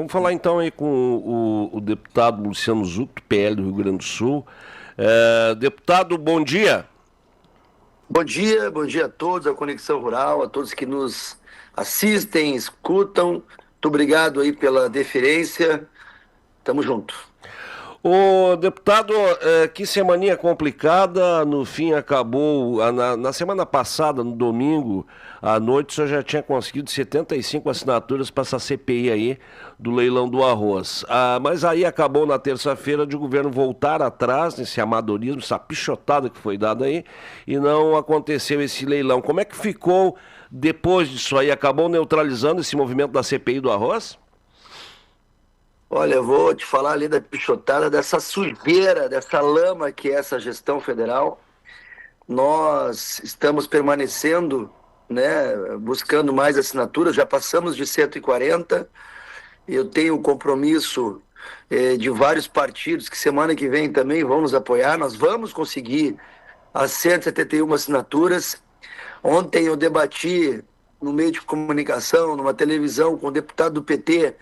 Vamos falar então aí com o deputado Luciano Zucco, do PL do Rio Grande do Sul. Deputado, bom dia. Bom dia a todos, a Conexão Rural, a todos que nos assistem, escutam. Muito obrigado aí pela deferência. Tamo junto. O deputado, que semaninha complicada, no fim acabou, na semana passada, no domingo, à noite, o senhor já tinha conseguido 75 assinaturas para essa CPI aí do leilão do arroz. Mas aí acabou na terça-feira de o governo voltar atrás nesse amadorismo, essa pichotada que foi dada aí, e não aconteceu esse leilão. Como é que ficou depois disso aí? Acabou neutralizando esse movimento da CPI do arroz? Olha, eu vou te falar ali da pichotada, dessa sujeira, dessa lama que é essa gestão federal. Nós estamos permanecendo, né, buscando mais assinaturas, já passamos de 140. Eu tenho o compromisso de vários partidos que semana que vem também vão nos apoiar. Nós vamos conseguir as 171 assinaturas. Ontem eu debati no meio de comunicação, numa televisão, com o deputado do PT,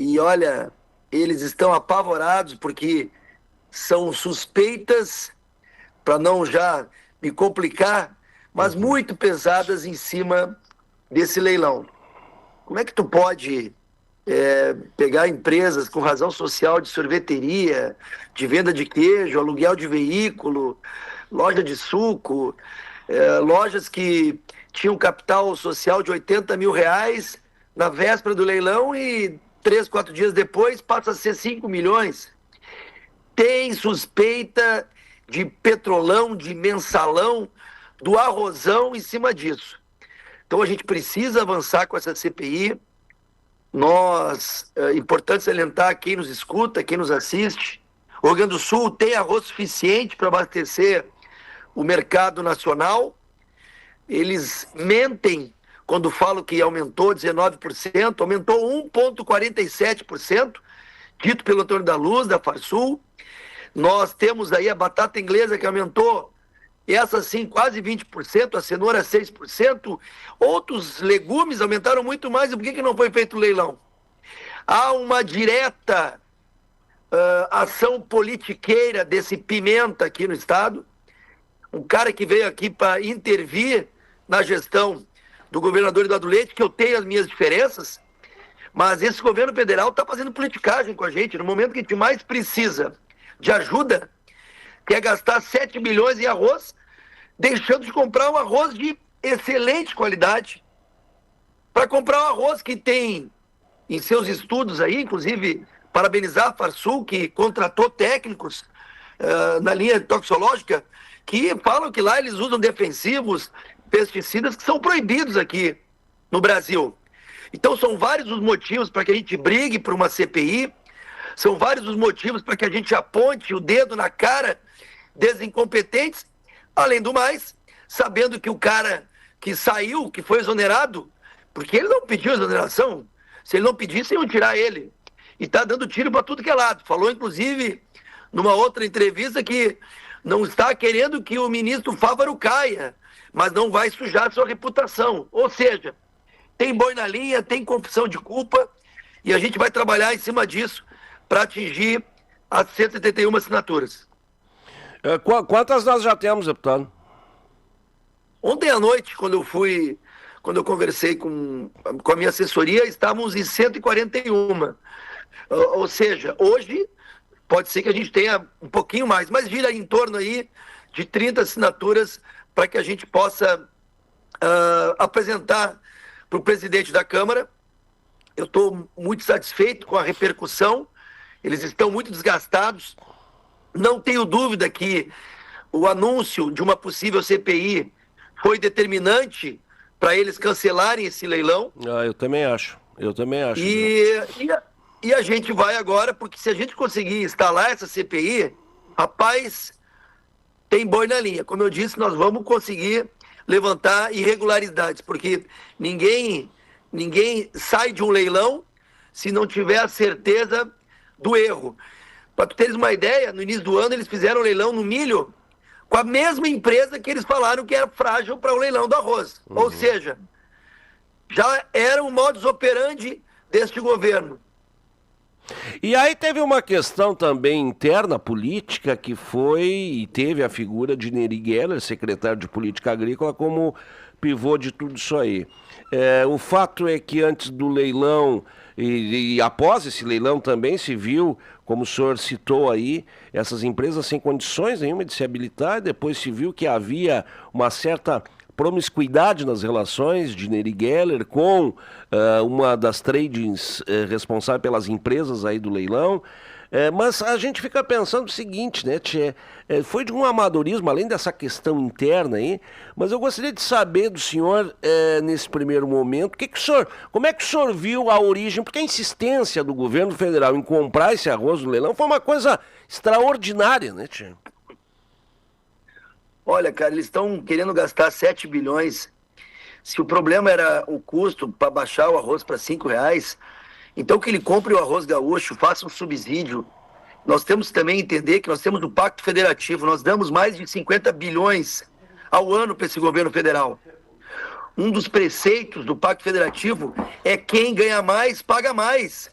e olha, eles estão apavorados porque são suspeitas, para não já me complicar, mas muito pesadas em cima desse leilão. Como é que tu pode pegar empresas com razão social de sorveteria, de venda de queijo, aluguel de veículo, loja de suco, lojas que tinham capital social de 80 mil reais na véspera do leilão e 3, 4 dias depois passa a ser 5 milhões. Tem suspeita de petrolão, de mensalão, do arrozão em cima disso. Então a gente precisa avançar com essa CPI. É importante salientar quem nos escuta, quem nos assiste. O Rio Grande do Sul tem arroz suficiente para abastecer o mercado nacional. Eles mentem quando falam que aumentou 19%, aumentou 1,47%, dito pelo Antônio da Luz, da Farsul. Nós temos aí a batata inglesa que aumentou, essa sim, quase 20%, a cenoura 6%, outros legumes aumentaram muito mais, e por que não foi feito o leilão? Há uma direta ação politiqueira desse Pimenta aqui no estado, um cara que veio aqui para intervir na gestão do governador Eduardo Leite, que eu tenho as minhas diferenças, mas esse governo federal está fazendo politicagem com a gente, no momento que a gente mais precisa de ajuda, que é gastar 7 milhões em arroz, deixando de comprar um arroz de excelente qualidade, para comprar um arroz que tem em seus estudos aí, inclusive parabenizar a Farsul, que contratou técnicos na linha toxicológica, que falam que lá eles usam defensivos, pesticidas que são proibidos aqui no Brasil. Então são vários os motivos para que a gente brigue por uma CPI, são vários os motivos para que a gente aponte o dedo na cara desses incompetentes, além do mais, sabendo que o cara que saiu, que foi exonerado, porque ele não pediu exoneração, se ele não pedisse, iam tirar ele. E está dando tiro para tudo que é lado. Falou, inclusive, numa outra entrevista, que não está querendo que o ministro Fávaro caia, mas não vai sujar a sua reputação. Ou seja, tem boi na linha, tem confissão de culpa, e a gente vai trabalhar em cima disso para atingir as 171 assinaturas. Quantas nós já temos, deputado? Ontem à noite, quando eu conversei com a minha assessoria, estávamos em 141. Ou seja, hoje pode ser que a gente tenha um pouquinho mais, mas gira em torno aí de 30 assinaturas para que a gente possa apresentar para o presidente da Câmara. Eu estou muito satisfeito com a repercussão, eles estão muito desgastados. Não tenho dúvida que o anúncio de uma possível CPI foi determinante para eles cancelarem esse leilão. Eu também acho. E a gente vai agora, porque se a gente conseguir instalar essa CPI, rapaz, tem boi na linha. Como eu disse, nós vamos conseguir levantar irregularidades, porque ninguém sai de um leilão se não tiver a certeza do erro. Para tu teres uma ideia, no início do ano eles fizeram um leilão no milho com a mesma empresa que eles falaram que era frágil para o leilão do arroz. Ou seja, já era um modus operandi deste governo. E aí teve uma questão também interna política que foi e teve a figura de Neri Geller, secretário de Política Agrícola, como pivô de tudo isso aí. O fato é que antes do leilão e após esse leilão também se viu, como o senhor citou aí, essas empresas sem condições nenhuma de se habilitar, depois se viu que havia uma certa promiscuidade nas relações de Neri Geller com uma das tradings responsável pelas empresas aí do leilão. Mas a gente fica pensando o seguinte, né, Tchê? Foi de um amadorismo, além dessa questão interna aí, mas eu gostaria de saber do senhor, nesse primeiro momento, como é que o senhor viu a origem, porque a insistência do governo federal em comprar esse arroz do leilão foi uma coisa extraordinária, né, Tchê? Olha, cara, eles estão querendo gastar 7 bilhões. Se o problema era o custo para baixar o arroz para R$ 5, então que ele compre o arroz gaúcho, faça um subsídio. Nós temos também que entender que nós temos o Pacto Federativo, nós damos mais de 50 bilhões ao ano para esse governo federal. Um dos preceitos do Pacto Federativo é quem ganha mais, paga mais.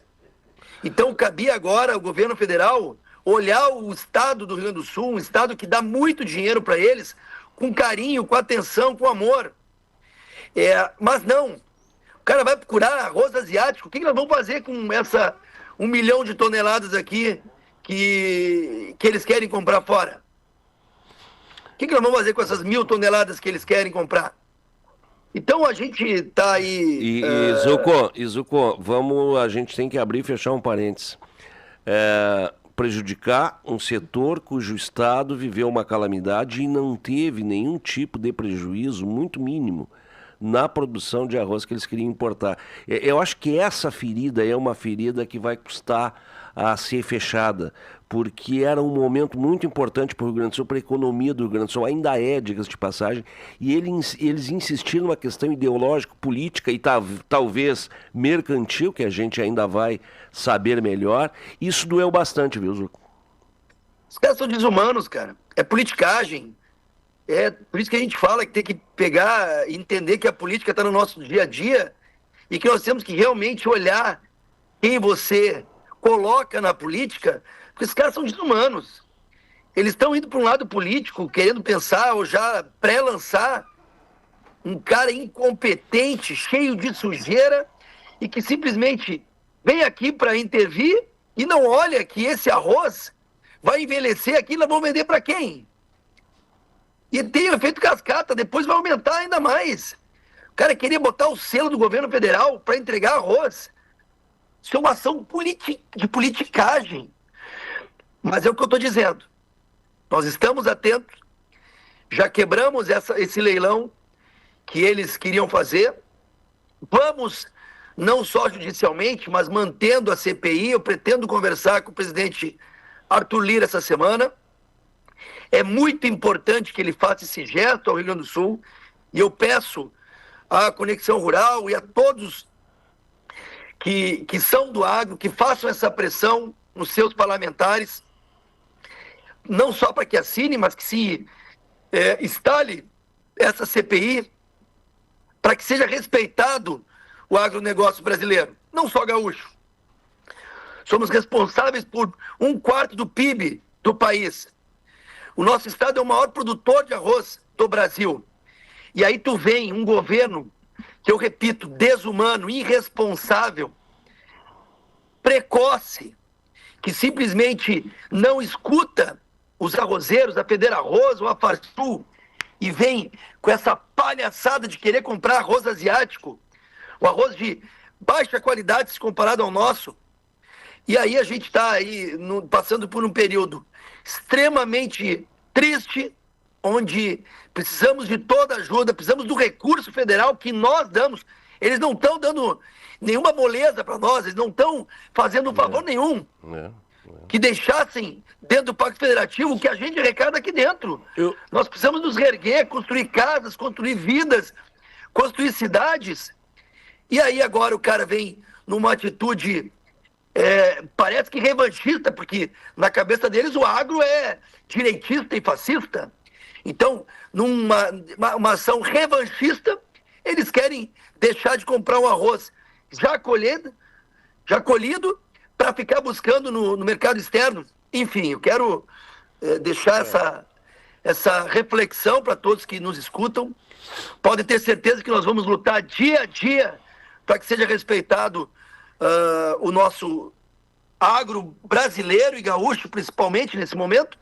Então cabia agora ao governo federal olhar o estado do Rio Grande do Sul, um estado que dá muito dinheiro para eles, com carinho, com atenção, com amor. Mas não, o cara vai procurar arroz asiático. O que nós vamos fazer com essa 1 milhão de toneladas aqui que eles querem comprar fora? O que nós vamos fazer com essas 1.000 toneladas que eles querem comprar? Então a gente está aí... Zucco, a gente tem que abrir e fechar um parênteses. Prejudicar um setor cujo Estado viveu uma calamidade e não teve nenhum tipo de prejuízo, muito mínimo, na produção de arroz que eles queriam importar. Eu acho que essa ferida é uma ferida que vai custar a ser fechada, porque era um momento muito importante para o Rio Grande do Sul, para a economia do Rio Grande do Sul, ainda é, diga-se de passagem, e eles insistiram numa questão ideológica, política e talvez mercantil, que a gente ainda vai saber melhor. Isso doeu bastante, viu, Zucco? Os caras são desumanos, cara. É politicagem. Por isso que a gente fala que tem que pegar e entender que a política está no nosso dia a dia e que nós temos que realmente olhar quem você coloca na política, porque os caras são desumanos. Eles estão indo para um lado político, querendo pensar ou já pré-lançar um cara incompetente, cheio de sujeira e que simplesmente vem aqui para intervir e não olha que esse arroz vai envelhecer aqui e nós vamos vender para quem? E tem o efeito cascata, depois vai aumentar ainda mais. O cara queria botar o selo do governo federal para entregar arroz. Isso é uma ação de politicagem. Mas é o que eu estou dizendo. Nós estamos atentos, já quebramos esse leilão que eles queriam fazer. Vamos, não só judicialmente, mas mantendo a CPI. Eu pretendo conversar com o presidente Arthur Lira essa semana. É muito importante que ele faça esse gesto ao Rio Grande do Sul. E eu peço à Conexão Rural e a todos que são do agro, que façam essa pressão nos seus parlamentares, não só para que assine, mas que se instale essa CPI, para que seja respeitado o agronegócio brasileiro, não só gaúcho. Somos responsáveis por 1/4 do PIB do país. O nosso estado é o maior produtor de arroz do Brasil. E aí tu vem um governo, que eu repito, desumano, irresponsável, precoce, que simplesmente não escuta os arrozeiros, a Federa Arroz ou a Farsul, e vem com essa palhaçada de querer comprar arroz asiático, o arroz de baixa qualidade se comparado ao nosso. E aí a gente está aí passando por um período extremamente triste, onde precisamos de toda ajuda, precisamos do recurso federal que nós damos. Eles não estão dando nenhuma moleza para nós, eles não estão fazendo favor nenhum. Que deixassem dentro do Pacto Federativo o que a gente arrecada aqui dentro. Nós precisamos nos reerguer, construir casas, construir vidas, construir cidades. E aí agora o cara vem numa atitude, parece que revanchista, porque na cabeça deles o agro é direitista e fascista. Então, numa ação revanchista, eles querem deixar de comprar um arroz já colhido, para para ficar buscando no mercado externo. Enfim, eu quero deixar essa reflexão para todos que nos escutam. Podem ter certeza que nós vamos lutar dia a dia para que seja respeitado o nosso agro brasileiro e gaúcho, principalmente nesse momento.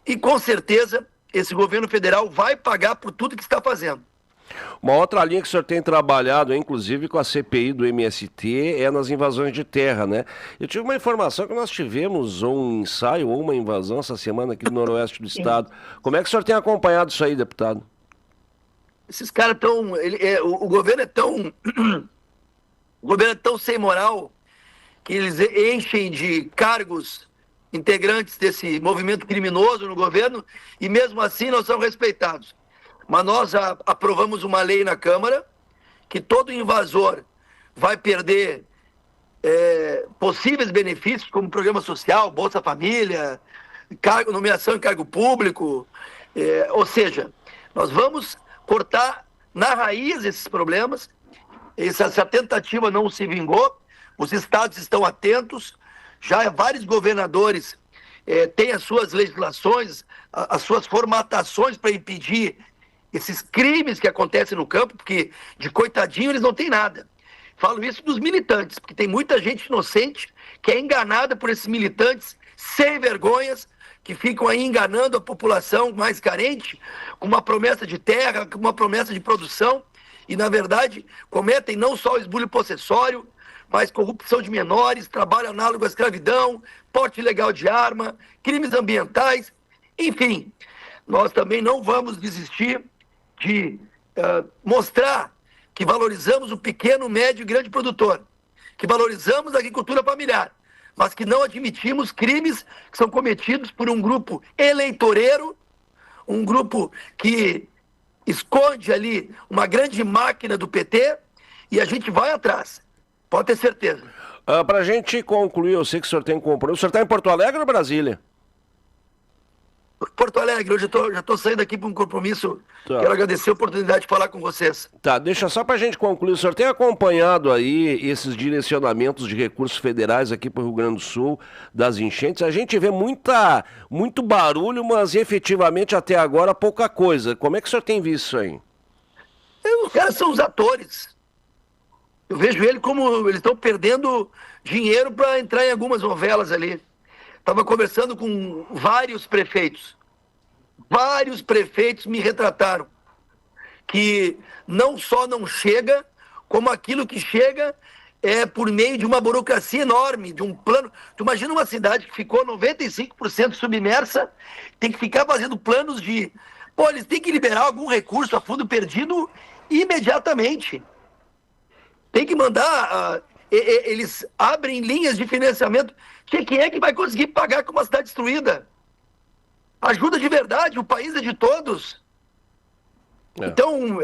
E com certeza esse governo federal vai pagar por tudo que está fazendo. Uma outra linha que o senhor tem trabalhado, inclusive com a CPI do MST, é nas invasões de terra, né? Eu tive uma informação que nós tivemos um ensaio ou uma invasão essa semana aqui no noroeste do estado. Como é que o senhor tem acompanhado isso aí, deputado? Esses caras estão... O governo é tão... O governo é tão sem moral que eles enchem de cargos integrantes desse movimento criminoso no governo e mesmo assim não são respeitados. Mas nós aprovamos uma lei na Câmara que todo invasor vai perder possíveis benefícios, como programa social, Bolsa Família, nomeação em cargo público. Ou seja, nós vamos cortar na raiz esses problemas. Essa tentativa não se vingou, os estados estão atentos, já vários governadores têm as suas legislações, as suas formatações para impedir esses crimes que acontecem no campo, porque de coitadinho eles não têm nada. Falo isso dos militantes, porque tem muita gente inocente que é enganada por esses militantes sem vergonhas, que ficam aí enganando a população mais carente, com uma promessa de terra, com uma promessa de produção, e na verdade cometem não só o esbulho possessório, mas corrupção de menores, trabalho análogo à escravidão, porte ilegal de arma, crimes ambientais, enfim. Nós também não vamos desistir de mostrar que valorizamos o pequeno, médio e grande produtor, que valorizamos a agricultura familiar, mas que não admitimos crimes que são cometidos por um grupo eleitoreiro, um grupo que esconde ali uma grande máquina do PT, e a gente vai atrás, pode ter certeza. Para a gente concluir, eu sei que o senhor tem compromisso. O senhor está em Porto Alegre ou Brasília? Porto Alegre, hoje já estou saindo aqui para um compromisso. Tá. Quero agradecer a oportunidade de falar com vocês. Tá, deixa só para a gente concluir. O senhor tem acompanhado aí esses direcionamentos de recursos federais aqui para o Rio Grande do Sul, das enchentes? A gente vê muito barulho, mas efetivamente até agora pouca coisa. Como é que o senhor tem visto isso aí? Os caras são os atores. Eu vejo ele como eles estão perdendo dinheiro para entrar em algumas novelas ali. Estava conversando com vários prefeitos. Vários prefeitos me retrataram que não só não chega, como aquilo que chega é por meio de uma burocracia enorme, de um plano. Tu imagina uma cidade que ficou 95% submersa, tem que ficar fazendo planos de... Pô, eles têm que liberar algum recurso a fundo perdido imediatamente. Tem que mandar... eles abrem linhas de financiamento. Quem é que vai conseguir pagar com uma cidade destruída? Ajuda de verdade, o país é de todos. Então,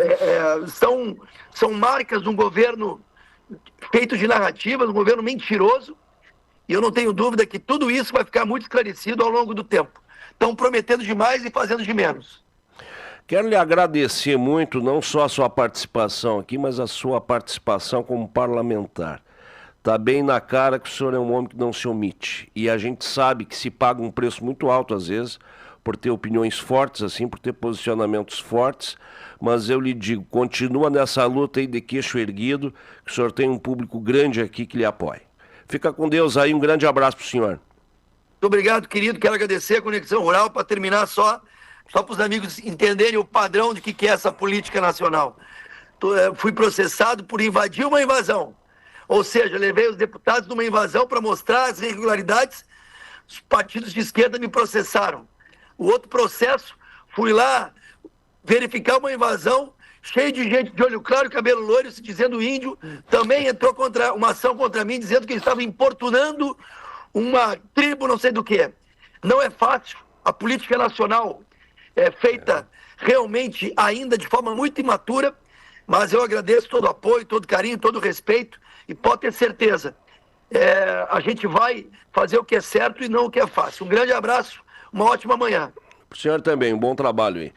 são marcas de um governo feito de narrativas, um governo mentiroso, e eu não tenho dúvida que tudo isso vai ficar muito esclarecido ao longo do tempo. Estão prometendo demais e fazendo de menos. Quero lhe agradecer muito, não só a sua participação aqui, mas a sua participação como parlamentar. Está bem na cara que o senhor é um homem que não se omite. E a gente sabe que se paga um preço muito alto, às vezes, por ter opiniões fortes, assim, por ter posicionamentos fortes. Mas eu lhe digo, continua nessa luta aí de queixo erguido, que o senhor tem um público grande aqui que lhe apoia. Fica com Deus aí, um grande abraço para o senhor. Muito obrigado, querido. Quero agradecer a Conexão Rural para terminar só para os amigos entenderem o padrão de que é essa política nacional. Fui processado por invadir uma invasão. Ou seja, levei os deputados numa invasão para mostrar as irregularidades, os partidos de esquerda me processaram. O outro processo, fui lá verificar uma invasão, cheio de gente de olho claro e cabelo loiro, se dizendo índio, também entrou uma ação contra mim, dizendo que eu estava importunando uma tribo, não sei do que. Não é fácil, a política nacional é feita realmente ainda de forma muito imatura, mas eu agradeço todo o apoio, todo o carinho, todo o respeito, e pode ter certeza, a gente vai fazer o que é certo e não o que é fácil. Um grande abraço, uma ótima manhã. Para o senhor também, um bom trabalho aí.